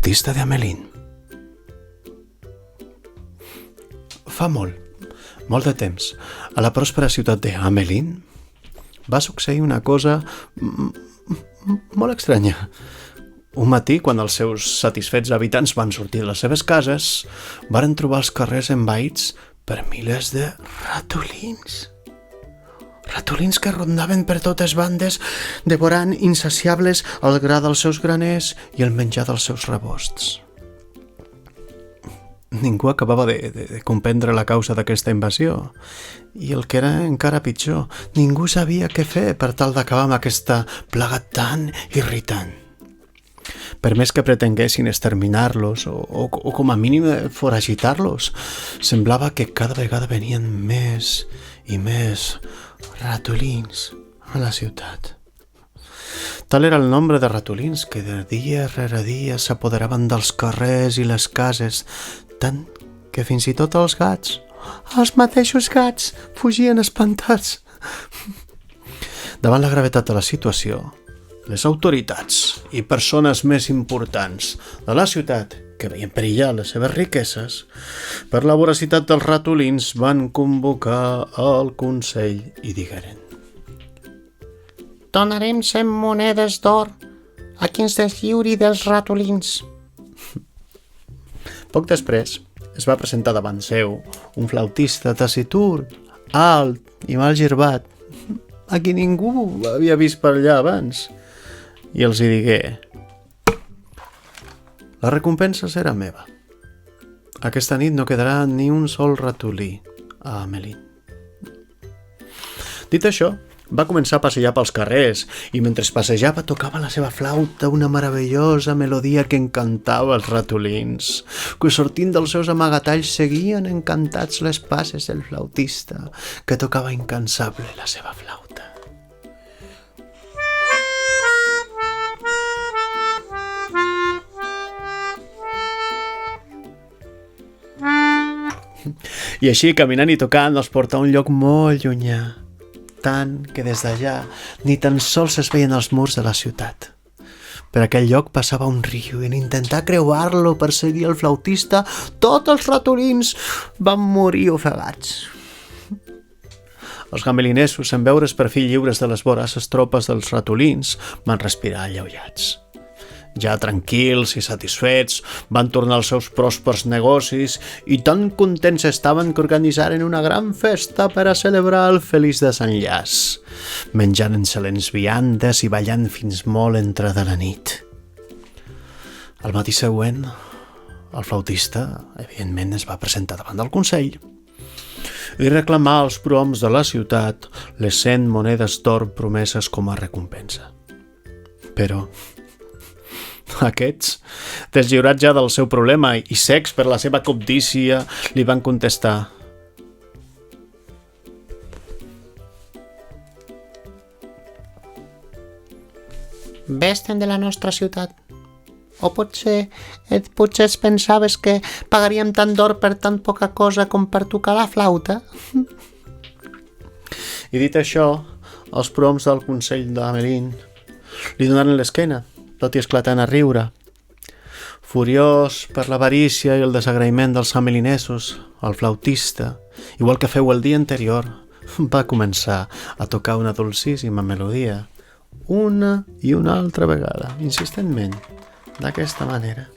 flautista de Hamelin. Fa molt de temps, a la pròspera ciutat de Hamelin va succeir una cosa molt estranya. Un matí, quan els seus satisfets habitants van sortir de les seves cases, varen trobar els carrers envaïts per milers de ratolins. Ratolins que rondaven per totes bandes, devorant insaciables el gra dels seus graners i el menjar dels seus rebosts. Ningú acabava de comprendre la causa d'aquesta invasió, i el que era encara pitjor, ningú sabia què fer per tal d'acabar amb aquesta plaga tan irritant. Per més que pretenguessin exterminar-los o com a mínim foragitar-los, semblava que cada vegada venien més i més ratolins a la ciutat. Tal era el nombre de ratolins que de dia rere dia s'apoderaven dels carrers i les cases, tant que fins i tot els mateixos gats, fugien espantats. Davant la gravetat de la situació, les autoritats i persones més importants de la ciutat, que veien perillar les seves riqueses, per la voracitat dels ratolins van convocar el Consell i digueren: donarem 100 monedes d'or a qui ens deslliuri dels ratolins. Poc després es va presentar davant seu un flautista taciturn, alt i mal girbat, a qui ningú havia vist per allà abans, i els hi digué: la recompensa serà meva. Aquesta nit no quedarà ni un sol ratolí a Hamelin. Dit això, va començar a passejar pels carrers i mentre passejava tocava la seva flauta una meravellosa melodia que encantava els ratolins, que sortint dels seus amagatalls seguien encantats les passes del flautista, que tocava incansable la seva flauta. I així, caminant i tocant, els portà a un lloc molt llunyà, tant que des d'allà ni tan sols es veien els murs de la ciutat. Per aquell lloc passava un riu i en intentar creuar-lo per seguir el flautista, tots els ratolins van morir ofegats. Els hamelinesos, en veure's per fi lliures de les voraces tropes dels ratolins, van respirar alleujats. Ja tranquils i satisfets, van tornar als seus pròspers negocis i tan contents estaven que organitzaren una gran festa per a celebrar el feliç desenllaç, menjant excel·lents viandes i ballant fins molt entrada la nit. Al matí següent, el flautista, evidentment, es va presentar davant del Consell i reclamar als prohoms de la ciutat les 100 monedes d'or promeses com a recompensa. Però aquests, deslliurats ja del seu problema i cecs per la seva cobdícia, li van contestar: vés-te'n de la nostra ciutat. O potser es pensaves que pagaríem tant d'or per tan poca cosa com per tocar la flauta? I dit això, els prohoms del Consell d'Hamelin li donaren l'esquena, tot i esclatant a riure. Furiós per l'avarícia i el desagraïment dels hamelinesos, el flautista, igual que feu el dia anterior, va començar a tocar una dolcíssima melodia, una i una altra vegada, insistentment, d'aquesta manera.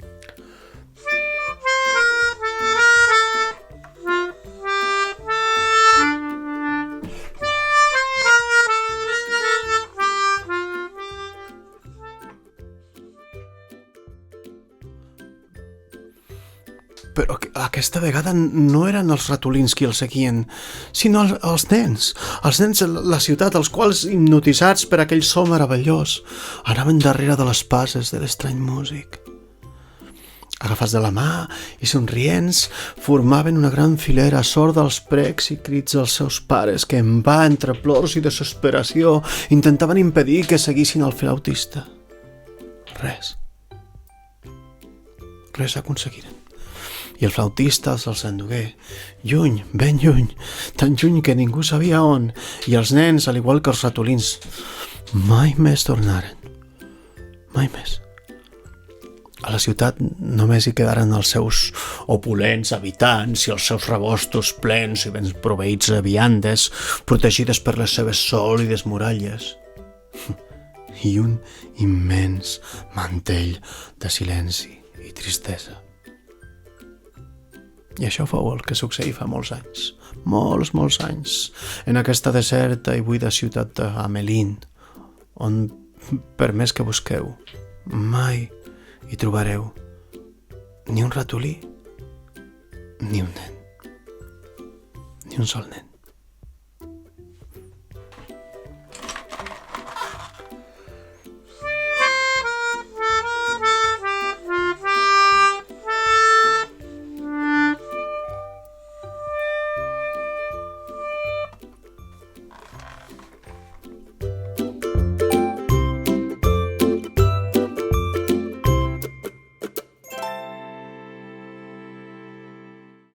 Però aquesta vegada no eren els ratolins qui els seguien, sinó els nens de la ciutat, els quals, hipnotitzats per aquell so meravellós, anaven darrere de les passes de l'estrany músic. Agafats de la mà i somrients, formaven una gran filera sorda als precs i crits dels seus pares, que en va, entre plors i desesperació, intentaven impedir que seguissin el flautista. Res aconseguiren. I el flautista se'ls endugué, lluny, ben lluny, tan lluny que ningú sabia on, i els nens, al igual que els ratolins, mai més tornaren. Mai més. A la ciutat només hi quedaren els seus opulents habitants i els seus rebostos plens i ben proveïts de viandes, protegides per les seves sòlides muralles. I un immens mantell de silenci i tristesa. I això fou el que succeí fa molts anys, molts anys, en aquesta deserta i buida ciutat d'Amelín, on, per més que busqueu, mai hi trobareu ni un ratolí, ni un nen, ni un sol nen.